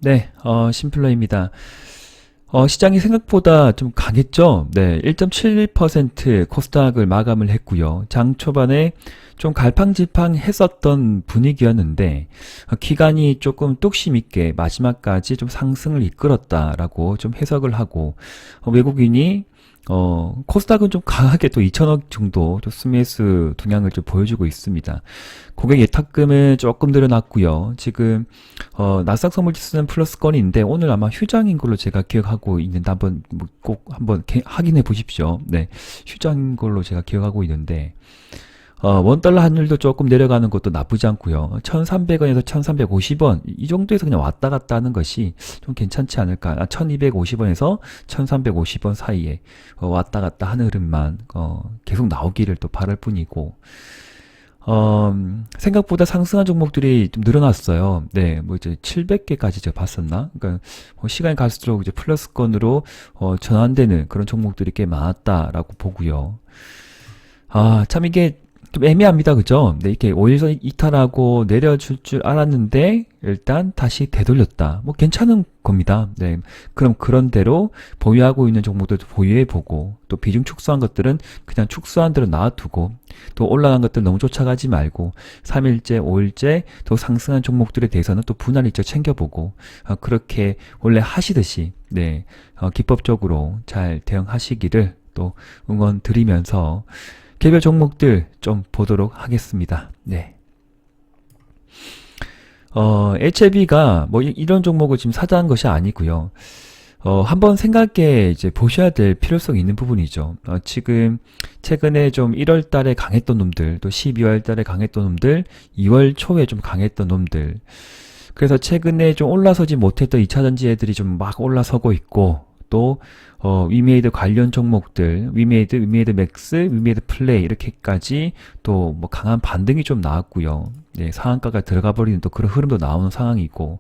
네, 심플러입니다. 시장이 생각보다 좀 강했죠? 네, 1.71% 코스닥을 마감을 했고요. 장 초반에 좀 갈팡질팡 했었던 분위기였는데, 기간이 조금 뚝심 있게 마지막까지 좀 상승을 이끌었다라고 좀 해석을 하고, 외국인이 코스닥은 좀 강하게 또 2천억 정도 좀 스매수 동향을 좀 보여주고 있습니다. 고객 예탁금은 조금 늘어났고요. 지금 나스닥 선물지수는 플러스권인데 오늘 아마 휴장인 걸로 제가 기억하고 있는데 한번 꼭 한번 확인해 보십시오. 네, 휴장인 걸로 제가 기억하고 있는데 원달러 환율도 조금 내려가는 것도 나쁘지 않고요. 1,300원에서 1,350원 이 정도에서 그냥 왔다 갔다 하는 것이 좀 괜찮지 않을까. 1,250원에서 1,350원 사이에 왔다 갔다 하는 흐름만 계속 나오기를 또 바랄 뿐이고 생각보다 상승한 종목들이 좀 늘어났어요. 네, 뭐 이제 700개까지 제가 봤었나? 그러니까 시간이 갈수록 이제 플러스권으로 전환되는 그런 종목들이 꽤 많았다라고 보고요. 참 이게 좀 애매합니다. 그죠? 네, 이렇게 5일선 이탈하고 내려줄 줄 알았는데 일단 다시 되돌렸다. 뭐 괜찮은 겁니다. 네. 그럼 그런 대로 보유하고 있는 종목들도 보유해보고 또 비중 축소한 것들은 그냥 축소한 대로 놔두고 또 올라간 것들 너무 쫓아가지 말고 3일째, 5일째 또 상승한 종목들에 대해서는 또 분할 일정 챙겨보고 그렇게 원래 하시듯이 네, 기법적으로 잘 대응하시기를 또 응원 드리면서 개별 종목들 좀 보도록 하겠습니다. 네. HLB가 뭐 이런 종목을 지금 사자한 것이 아니고요. 한번 생각해 이제 보셔야 될 필요성이 있는 부분이죠. 지금 최근에 좀 1월 달에 강했던 놈들, 또 12월 달에 강했던 놈들, 2월 초에 좀 강했던 놈들. 그래서 최근에 좀 올라서지 못했던 2차전지 애들이 좀 막 올라서고 있고, 또 위메이드 관련 종목들, 위메이드 맥스, 위메이드 플레이 이렇게까지 또 뭐 강한 반등이 좀 나왔고요. 네, 상한가가 들어가 버리는 또 그런 흐름도 나오는 상황이고,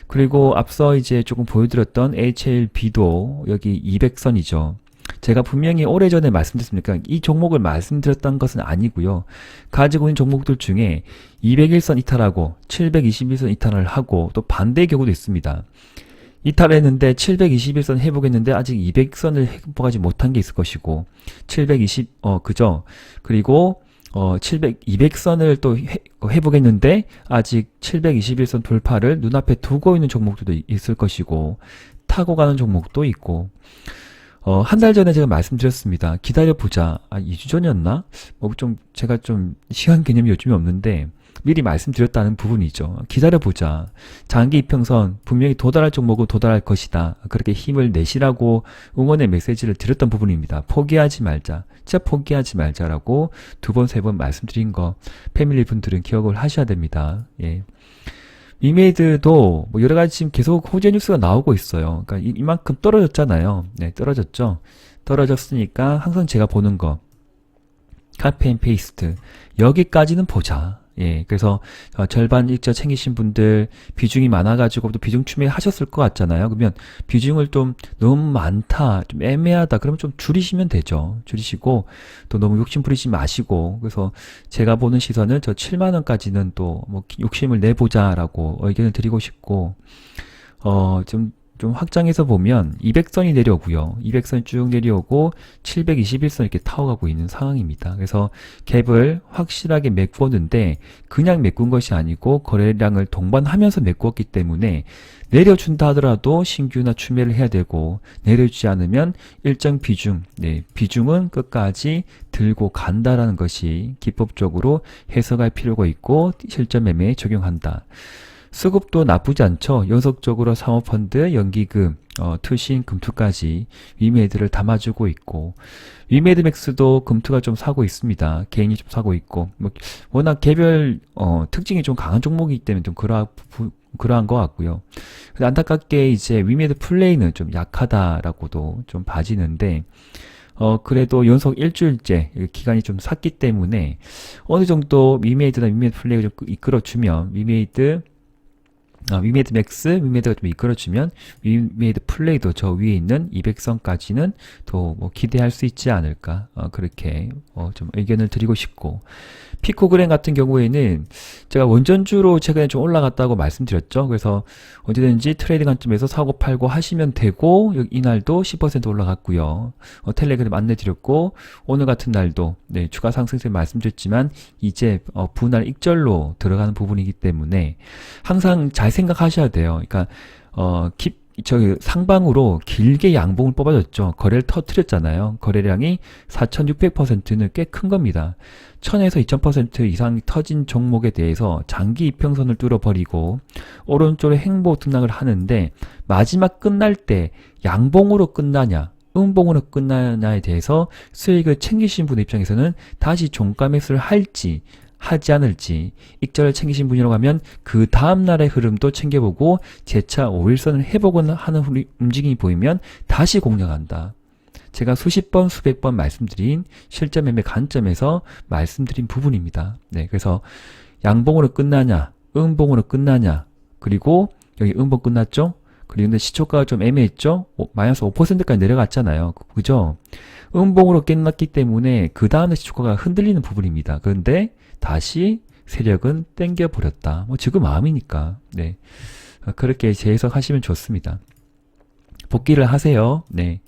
그리고 앞서 이제 조금 보여드렸던 HLB도 여기 200선이죠. 제가 분명히 오래전에 말씀드렸습니까? 이 종목을 말씀드렸던 것은 아니고요. 가지고 있는 종목들 중에 201선 이탈하고 721선 이탈을 하고 또 반대의 경우도 있습니다. 이탈했는데 721선 회복했는데 아직 200선을 회복하지 못한 게 있을 것이고 720 그죠? 그리고 200선을 또 회복했는데 아직 721선 돌파를 눈앞에 두고 있는 종목들도 있을 것이고 타고 가는 종목도 있고 한 달 전에 제가 말씀드렸습니다. 기다려보자. 2주 전이었나? 제가 좀 시간 개념이 요즘에 없는데 미리 말씀드렸다는 부분이죠. 기다려보자. 장기 이평선 분명히 도달할 종목은 도달할 것이다. 그렇게 힘을 내시라고 응원의 메시지를 드렸던 부분입니다. 포기하지 말자. 진짜 포기하지 말자라고 2번, 3번 말씀드린 거 패밀리 분들은 기억을 하셔야 됩니다. 예. 위메이드도 뭐 여러 가지 지금 계속 호재 뉴스가 나오고 있어요. 그러니까 이만큼 떨어졌잖아요. 네, 떨어졌죠. 떨어졌으니까 항상 제가 보는 거 카피 앤 페이스트 여기까지는 보자. 예, 그래서 절반 일자 챙기신 분들 비중이 많아가지고 또 비중 추매하셨을 것 같잖아요. 그러면 비중을 좀 너무 많다, 좀 애매하다, 그러면 좀 줄이시면 되죠. 줄이시고 또 너무 욕심 부리지 마시고 그래서 제가 보는 시선은 저 7만 원까지는 또 뭐 욕심을 내보자라고 의견을 드리고 싶고 좀 확장해서 보면 200선이 내려오고요. 200선 쭉 내려오고 721선 이렇게 타워가고 있는 상황입니다. 그래서 갭을 확실하게 메꾸었는데 그냥 메꾼 것이 아니고 거래량을 동반하면서 메꾸었기 때문에 내려준다 하더라도 신규나 추매를 해야 되고 내려주지 않으면 일정 비중, 네, 비중은 끝까지 들고 간다라는 것이 기법적으로 해석할 필요가 있고 실전 매매에 적용한다. 수급도 나쁘지 않죠. 연속적으로 사모펀드, 연기금, 투신, 금투까지 위메이드를 담아주고 있고 위메이드 맥스도 금투가 좀 사고 있습니다. 개인이 좀 사고 있고 뭐 워낙 개별 특징이 좀 강한 종목이기 때문에 좀 그러한 것 같고요. 근데 안타깝게 이제 위메이드 플레이는 좀 약하다라고도 좀 봐지는데 그래도 연속 일주일째 기간이 좀 샀기 때문에 어느 정도 위메이드나 위메이드 플레이를 좀 이끌어주면 위메이드 위메이드 맥스, 위메이드가 좀 이끌어주면 위메이드 플레이도 저 위에 있는 200선까지는 더 뭐 기대할 수 있지 않을까. 그렇게 좀 의견을 드리고 싶고, 피코그램 같은 경우에는 제가 원전주로 최근에 좀 올라갔다고 말씀드렸죠. 그래서 언제든지 트레이딩 관점에서 사고 팔고 하시면 되고, 이날도 10% 올라갔고요. 텔레그램 안내드렸고, 오늘 같은 날도 네, 추가 상승세 말씀드렸지만 이제 분할 익절로 들어가는 부분이기 때문에 항상 잘 생각하셔야 돼요. 그러니까 저기 상방으로 길게 양봉을 뽑아줬죠. 거래를 터트렸잖아요. 거래량이 4,600%는 꽤 큰 겁니다. 1000에서 2000% 이상 터진 종목에 대해서 장기 이평선을 뚫어버리고 오른쪽에 횡보 등락을 하는데, 마지막 끝날 때 양봉으로 끝나냐 음봉으로 끝나냐에 대해서 수익을 챙기신 분 입장에서는 다시 종가 매수를 할지 하지 않을지, 익절을 챙기신 분이라고 하면 그 다음날의 흐름도 챙겨보고 재차 5일선을 해보거나 하는 움직임이 보이면 다시 공략한다. 제가 수십 번 수백 번 말씀드린 실전 매매 관점에서 말씀드린 부분입니다. 네, 그래서 양봉으로 끝나냐 음봉으로 끝나냐, 그리고 여기 음봉 끝났죠? 그리고 근데 시초가가 좀 애매했죠? 마이너스 5%까지 내려갔잖아요. 그죠? 음봉으로 끝났기 때문에 그 다음에 시초가가 흔들리는 부분입니다. 그런데 다시 세력은 땡겨버렸다. 뭐 지금 마음이니까. 네. 그렇게 재해석하시면 좋습니다. 복귀를 하세요. 네.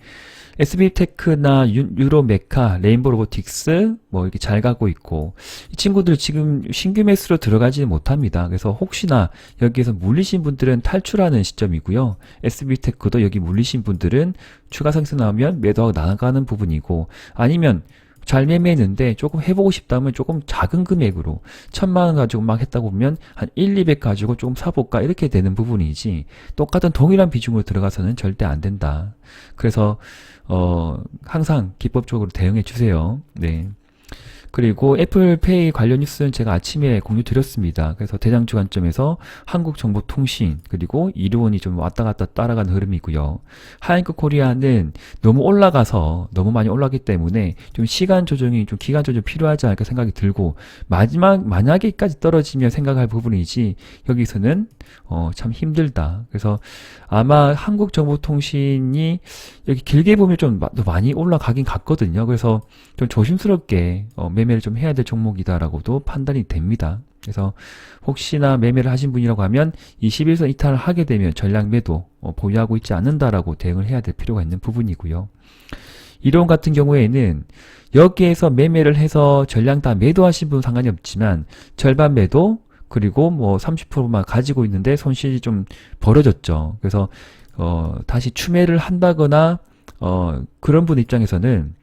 SB테크나 유로메카, 레인보 로보틱스 뭐 이렇게 잘 가고 있고, 이 친구들 지금 신규 매수로 들어가지는 못합니다. 그래서 혹시나 여기에서 물리신 분들은 탈출하는 시점이고요. SB테크도 여기 물리신 분들은 추가 상승 나오면 매도하고 나가는 부분이고, 아니면 잘 매매했는데 조금 해보고 싶다면 조금 작은 금액으로 1000만원 가지고 막 했다고 보면 한 1, 200 가지고 조금 사볼까 이렇게 되는 부분이지, 똑같은 동일한 비중으로 들어가서는 절대 안 된다. 그래서 항상 기법적으로 대응해 주세요. 네. 그리고 애플페이 관련 뉴스는 제가 아침에 공유 드렸습니다. 그래서 대장주 관점에서 한국정보통신 그리고 이르원이 좀 왔다 갔다 따라가는 흐름이고요. 하이앵커 코리아는 너무 올라가서 너무 많이 올라가기 때문에 좀 시간 조정이 좀 기간 조정 필요하지 않을까 생각이 들고, 만약에까지 떨어지면 생각할 부분이지 여기서는 참 힘들다. 그래서 아마 한국정보통신이 여기 길게 보면 좀 많이 올라가긴 갔거든요. 그래서 좀 조심스럽게 매매를 좀 해야 될 종목이다라고도 판단이 됩니다. 그래서 혹시나 매매를 하신 분이라고 하면 이 11선 이탈을 하게 되면 전량 매도 보유하고 있지 않는다라고 대응을 해야 될 필요가 있는 부분이고요. 이론 같은 경우에는 여기에서 매매를 해서 전량 다 매도하신 분은 상관이 없지만 절반 매도 그리고 뭐 30%만 가지고 있는데 손실이 좀 벌어졌죠. 그래서 다시 추매를 한다거나 그런 분 입장에서는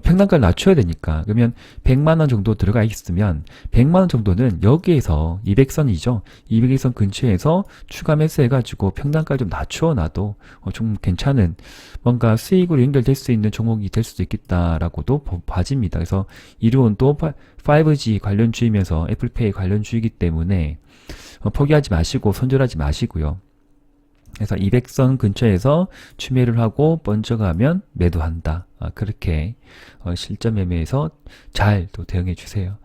평단가를 낮춰야 되니까, 그러면 100만원 정도 들어가 있으면 100만원 정도는 여기에서 200선이죠. 200선 근처에서 추가 매수 해가지고 평단가를 좀 낮춰 놔도 좀 괜찮은 뭔가 수익으로 연결될 수 있는 종목이 될 수도 있겠다라고도 봐집니다. 그래서 이루온도 5G 관련주이면서 애플페이 관련주이기 때문에 포기하지 마시고 손절하지 마시고요. 그래서 200선 근처에서 추매를 하고 번져가면 매도한다. 그렇게 실전 매매에서 잘 또 대응해 주세요.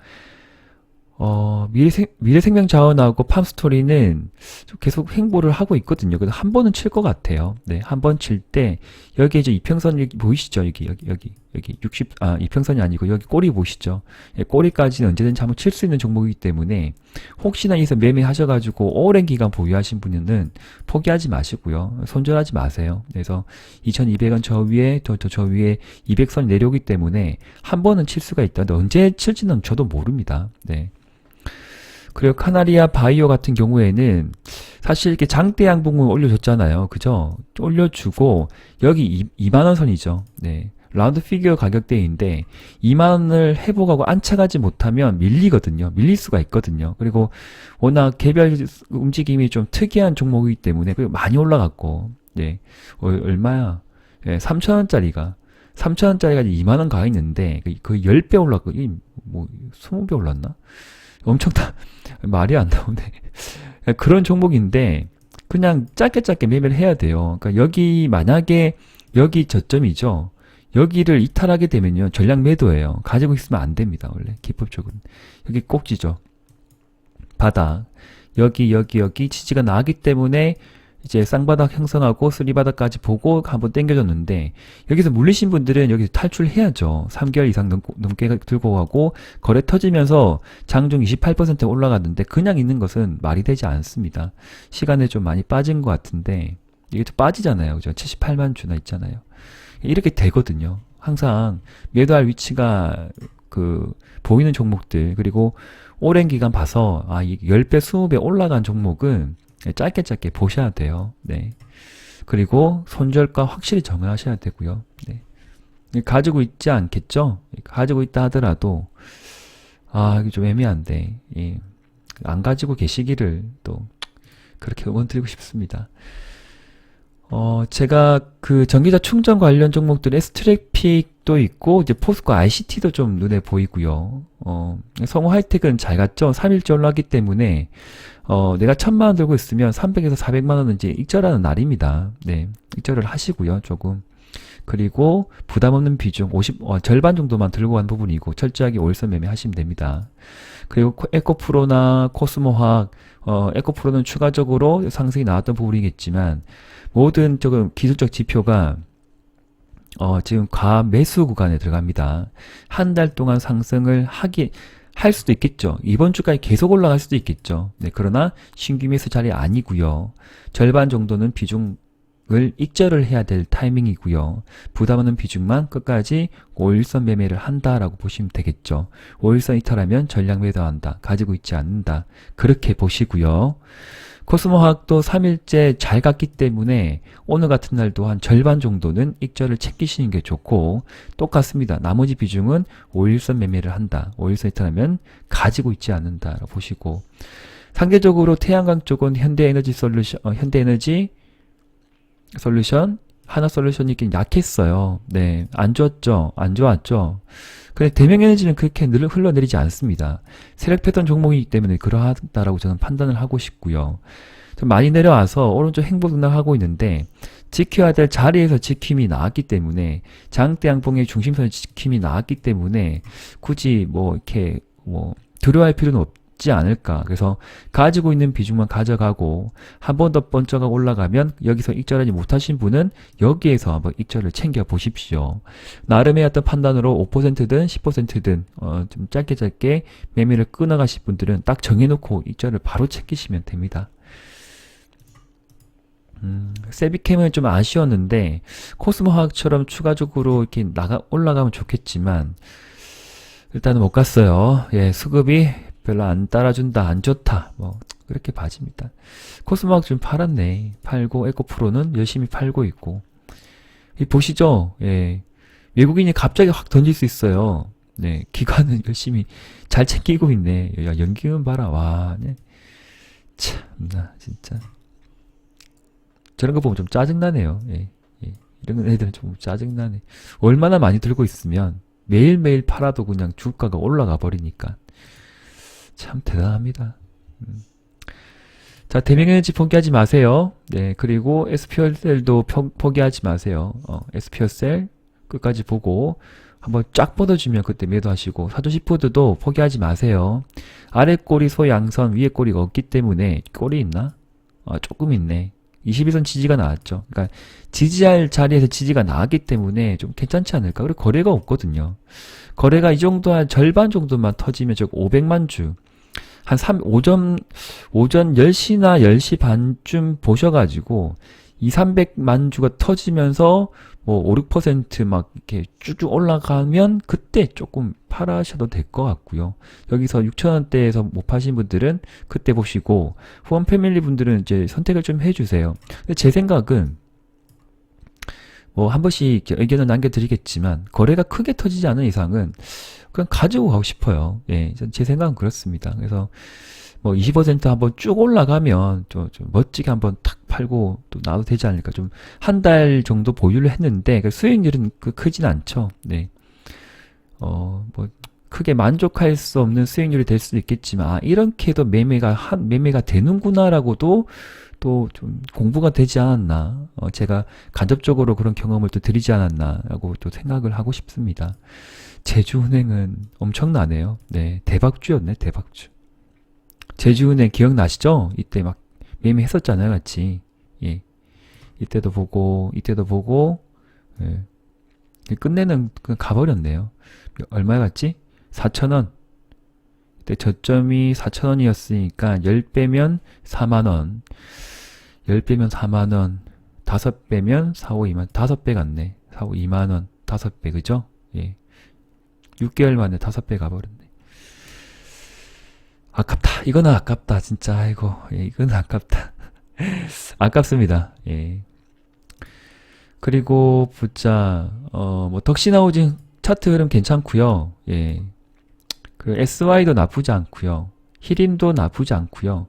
미래생명자원하고 팜스토리는 계속 횡보를 하고 있거든요. 그래서 한 번은 칠 것 같아요. 네, 한 번 칠 때 여기 이제 이평선 여기 보이시죠? 여기 60, 이평선이 아니고 여기 꼬리 보시죠? 예, 꼬리까지는 언제든지 한번 칠 수 있는 종목이기 때문에 혹시나 여기서 매매하셔가지고 오랜 기간 보유하신 분은 포기하지 마시고요. 손절하지 마세요. 그래서 2200원 저 위에 저 위에 200선이 내려오기 때문에 한 번은 칠 수가 있다. 언제 칠지는 저도 모릅니다. 네. 그리고 카나리아 바이오 같은 경우에는 사실 이렇게 장대 양봉을 올려줬잖아요. 그죠? 올려주고 여기 2만원 선이죠. 네. 라운드 피규어 가격대인데 2만원을 회복하고 안착하지 못하면 밀리거든요. 밀릴 수가 있거든요. 그리고 워낙 개별 움직임이 좀 특이한 종목이기 때문에 많이 올라갔고, 네. 얼마야? 네, 3,000원짜리가 2만원 가 있는데 거의 10배 올랐고, 뭐 20배 올랐나? 엄청 말이 안 나오네. 그런 종목인데 그냥 짧게 매매를 해야 돼요. 그러니까 여기 만약에 여기 저점이죠. 여기를 이탈하게 되면요, 전량 매도예요. 가지고 있으면 안 됩니다. 원래 기법적으로 여기 꼭지죠. 바닥. 여기 지지가 나왔기 때문에 이제 쌍바닥 형성하고 쓰리바닥까지 보고 한번 땡겨줬는데 여기서 물리신 분들은 여기서 탈출해야죠. 3개월 이상 넘게 들고 가고 거래 터지면서 장중 28% 올라갔는데 그냥 있는 것은 말이 되지 않습니다. 시간에 좀 많이 빠진 것 같은데 이게 또 빠지잖아요. 그죠? 78만 주나 있잖아요. 이렇게 되거든요. 항상 매도할 위치가 보이는 종목들 그리고 오랜 기간 봐서 10배, 20배 올라간 종목은 짧게 보셔야 돼요. 네. 그리고 손절가 확실히 정하셔야 되고요. 네. 가지고 있지 않겠죠? 가지고 있다 하더라도 이게 좀 애매한데 안 가지고 계시기를 또 그렇게 응원 드리고 싶습니다. 제가 전기차 충전 관련 종목들 S트래픽도 있고 이제 포스코 ICT도 좀 눈에 보이고요. 성우 하이텍은 잘 갔죠. 3일째 올랐기 때문에 내가 1000만원 들고 있으면 300에서 400만원은 이제 익절하는 날입니다. 네, 익절을 하시고요. 조금. 그리고 부담 없는 비중 절반 정도만 들고 간 부분이고 철저하게 5일선 매매 하시면 됩니다. 그리고 에코프로나 코스모화학 에코프로는 추가적으로 상승이 나왔던 부분이겠지만 모든 조금 기술적 지표가 지금 과매수 구간에 들어갑니다. 한 달 동안 상승을 할 수도 있겠죠. 이번 주까지 계속 올라갈 수도 있겠죠. 네, 그러나 신규 매수 자리 아니고요. 절반 정도는 비중을 익절을 해야 될 타이밍이고요. 부담 없는 비중만 끝까지 5일선 매매를 한다라고 보시면 되겠죠. 5일선 이탈하면 전량 매도한다. 가지고 있지 않는다. 그렇게 보시고요. 코스모화학도 3일째 잘 갔기 때문에 오늘 같은 날도 한 절반 정도는 익절을 챙기시는 게 좋고 똑같습니다. 나머지 비중은 5일선 매매를 한다. 5일선 이탈하면 가지고 있지 않는다라고 보시고 상대적으로 태양광 쪽은 현대에너지 솔루션, 하나솔루션이 좀 약했어요. 네, 안 좋았죠. 근데 대명에너지는 그렇게 늘 흘러내리지 않습니다. 세력 패턴 종목이기 때문에 그러하다라고 저는 판단을 하고 싶고요. 좀 많이 내려와서 오른쪽 행보 등락하고 있는데 지켜야 될 자리에서 지킴이 나왔기 때문에 장대 양봉의 중심선의 지킴이 나왔기 때문에 굳이 이렇게 두려워할 필요는 없지 않을까. 그래서 가지고 있는 비중만 가져가고 한 번 더 번쩍 올라가면 여기서 익절하지 못하신 분은 여기에서 한번 익절을 챙겨 보십시오. 나름의 어떤 판단으로 5%든 10%든 좀 짧게 매매를 끊어가실 분들은 딱 정해놓고 익절을 바로 챙기시면 됩니다. 세비캠은 좀 아쉬웠는데 코스모화학처럼 추가적으로 이렇게 올라가면 좋겠지만 일단은 못 갔어요. 예, 수급이 별로 안 따라준다, 안 좋다, 그렇게 봐집니다. 코스모화학 좀 팔았네. 팔고, 에코프로는 열심히 팔고 있고. 보시죠? 예. 외국인이 갑자기 확 던질 수 있어요. 네. 기관은 열심히 잘 챙기고 있네. 야, 연기금 봐라, 와. 네. 참나, 진짜. 저런 거 보면 좀 짜증나네요. 예. 예. 이런 애들은 좀 짜증나네. 얼마나 많이 들고 있으면 매일매일 팔아도 그냥 주가가 올라가 버리니까. 참 대단합니다. 자, 대명에너지 포기하지 마세요. 네, 그리고 SPL도 포기하지 마세요. SPL셀 끝까지 보고 한번 쫙 뻗어주면 그때 매도하시고 사조시푸드도 포기하지 마세요. 아래 꼬리 소양선, 위에 꼬리가 없기 때문에 꼬리 있나? 조금 있네. 21선 지지가 나왔죠. 그러니까 지지할 자리에서 지지가 나왔기 때문에 좀 괜찮지 않을까? 그리고 거래가 없거든요. 거래가 이 정도 한 절반 정도만 터지면 저 500만 주 한 오전 10시나 10시 반쯤 보셔가지고 200~300만 주가 터지면서 5~6% 막 이렇게 쭉쭉 올라가면 그때 조금 팔아셔도 될 것 같고요. 여기서 6,000원대에서 못 파신 분들은 그때 보시고 후원 패밀리 분들은 이제 선택을 좀 해주세요. 근데 제 생각은 한 번씩 이렇게 의견을 남겨드리겠지만 거래가 크게 터지지 않은 이상은 그냥 가지고 가고 싶어요. 예, 제 생각은 그렇습니다. 그래서 20% 한번 쭉 올라가면 좀 멋지게 한번 탁 팔고 또 나도 되지 않을까. 좀 한 달 정도 보유를 했는데 수익률은 크진 않죠. 네. 크게 만족할 수 없는 수익률이 될 수도 있겠지만 이렇게도 매매가 되는구나라고도 또 좀 공부가 되지 않았나. 제가 간접적으로 그런 경험을 또 드리지 않았나라고 또 생각을 하고 싶습니다. 제주은행은 엄청나네요. 네, 대박주였네, 대박주. 제주은행 기억나시죠? 이때 막 매매했었잖아요, 같이. 예. 이때도 보고, 예. 끝내는, 그냥 가버렸네요. 얼마에 갔지? 4,000원. 이때 저점이 4,000원이었으니까, 10배면 4만원. 10배면 4만원. 5배면 4, 5, 2만, 5배 갔네. 4, 5, 2만원. 5배, 그죠? 예. 6개월 만에 5배 가버렸네. 아깝다. 이거는 아깝다. 진짜, 아이고. 예, 이거는 아깝다. 아깝습니다. 예. 그리고, 보자, 뭐, 덕시나우징 차트 흐름 괜찮고요 예. 그, SY도 나쁘지 않고요 히림도 나쁘지 않고요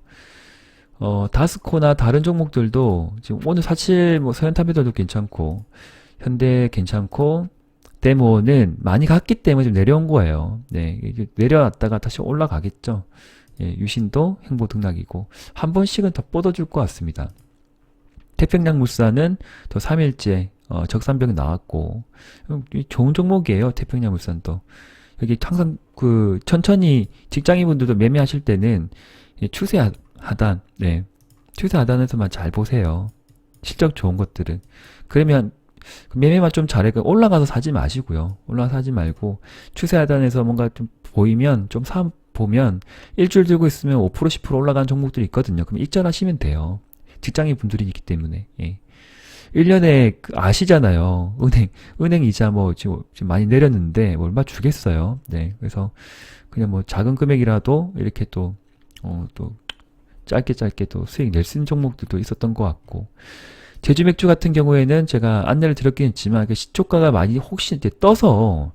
다스코나 다른 종목들도, 지금 오늘 사실, 뭐, 서현타베들도 괜찮고, 현대 괜찮고, 데모는 많이 갔기 때문에 좀 내려온 거예요. 네, 이게 내려왔다가 다시 올라가겠죠. 예, 유신도 행보 등락이고 한 번씩은 더 뻗어줄 것 같습니다. 태평양물산은 또 3일째 적산병이 나왔고 좋은 종목이에요. 태평양물산도 여기 항상 그 천천히 직장인분들도 매매하실 때는 추세 하단, 네, 추세 하단에서만 잘 보세요. 실적 좋은 것들은. 그러면 매매만 좀 잘해. 올라가서 사지 마시고요. 올라가서 사지 말고 추세 하단에서 뭔가 좀 보이면 좀 보면 일주일 들고 있으면 5% 10% 올라가는 종목들이 있거든요. 그럼 익절하시면 돼요. 직장인 분들이기 때문에. 예. 1년에 아시잖아요. 은행 이자 뭐 지금 많이 내렸는데 뭐 얼마 주겠어요. 네. 그래서 그냥 뭐 작은 금액이라도 이렇게 또 짧게 또 수익 낼 수 있는 종목들도 있었던 것 같고. 제주 맥주 같은 경우에는 제가 안내를 드렸긴 했지만 그 시초가가 많이 혹시 이제 떠서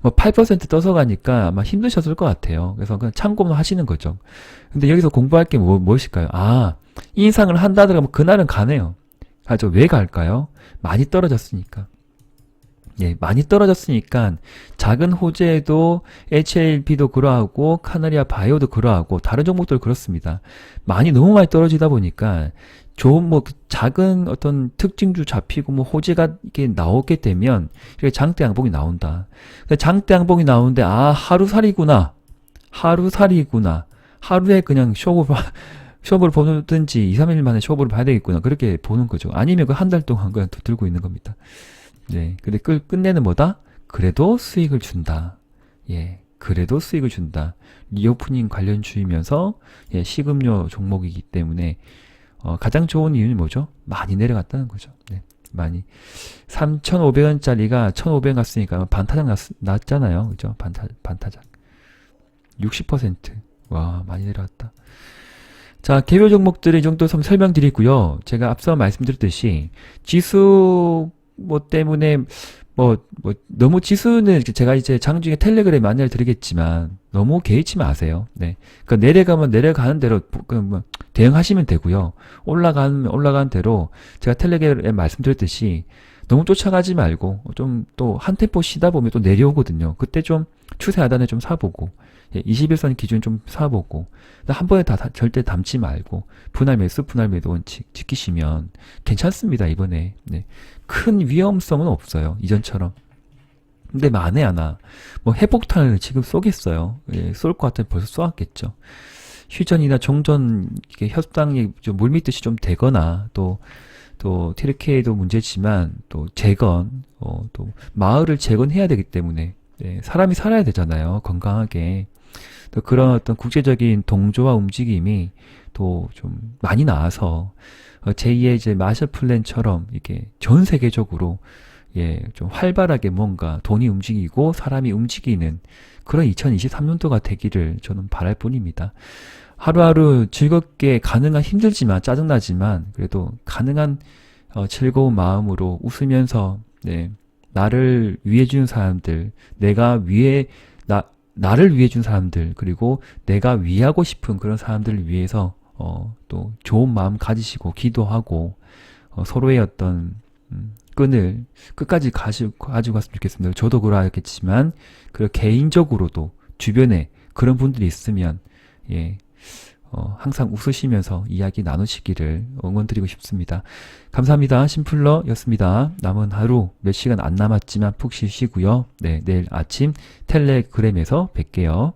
뭐 8% 떠서 가니까 아마 힘드셨을 것 같아요. 그래서 그냥 참고만 하시는 거죠. 근데 여기서 공부할 게 무엇일까요? 아, 인상을 한다더라도 그날은 가네요. 저 왜 갈까요? 많이 떨어졌으니까. 예, 많이 떨어졌으니까 작은 호재에도 HLB도 그러하고 카나리아 바이오도 그러하고 다른 종목들 그렇습니다. 너무 많이 떨어지다 보니까 좋은 뭐 작은 어떤 특징주 잡히고 뭐 호재가 이게 나오게 되면 이렇게 장대 양봉이 나온다. 장대 양봉이 나오는데 하루살이구나. 하루에 그냥 쇼부를 보든지 2, 3일 만에 쇼부를 봐야 되겠구나. 그렇게 보는 거죠. 아니면 그 한 달 동안 그냥 더 들고 있는 겁니다. 네. 근데 끝내는 뭐다? 그래도 수익을 준다. 예. 그래도 수익을 준다. 리오프닝 관련주이면서 예, 식음료 종목이기 때문에 가장 좋은 이유는 뭐죠? 많이 내려갔다는 거죠. 네. 많이. 3,500원짜리가 1,500원 갔으니까 반타작 났잖아요. 그죠? 반타작. 60%. 와, 많이 내려갔다. 자, 개별 종목들을 이 정도 설명드리고요. 제가 앞서 말씀드렸듯이 지수 때문에 너무 지수는 제가 이제 장중에 텔레그램에 안내를 드리겠지만 너무 개의치 마세요. 네. 그러니까 내려가면 내려가는 대로 대응하시면 되고요. 올라가는 대로 제가 텔레그램에 말씀드렸듯이 너무 쫓아가지 말고 좀 또 한 템포 쉬다 보면 또 내려오거든요. 그때 좀 추세 하단에 좀 사보고 21선 기준 좀 사보고 한 번에 다 절대 담지 말고 분할 매도 원칙 지키시면 괜찮습니다. 이번에 네. 큰 위험성은 없어요. 이전처럼. 근데 만에 하나 뭐 핵폭탄을 지금 쏘겠어요. 예, 쏠 것 같으면 벌써 쏘았겠죠. 휴전이나 종전 이게 협상이 좀 물밀듯이 좀 되거나 또 TRK도 문제지만 또 재건 또 마을을 재건해야 되기 때문에 네, 사람이 살아야 되잖아요. 건강하게. 또 그런 어떤 국제적인 동조와 움직임이 또 좀 많이 나와서 제2의 이제 마셜 플랜처럼 이게 전 세계적으로 예, 좀 활발하게 뭔가 돈이 움직이고 사람이 움직이는 그런 2023년도가 되기를 저는 바랄 뿐입니다. 하루하루 즐겁게 가능한 힘들지만 짜증나지만 그래도 가능한 즐거운 마음으로 웃으면서 네, 나를 위해 주는 사람들, 나를 위해 준 사람들, 그리고 내가 위하고 싶은 그런 사람들을 위해서 또 좋은 마음 가지시고 기도하고 서로의 어떤 끈을 끝까지 가지고 갔으면 좋겠습니다. 저도 그러겠지만 개인적으로도 주변에 그런 분들이 있으면 예, 항상 웃으시면서 이야기 나누시기를 응원드리고 싶습니다. 감사합니다. 심플러였습니다. 남은 하루 몇 시간 안 남았지만 푹 쉬시고요. 네, 내일 아침 텔레그램에서 뵐게요.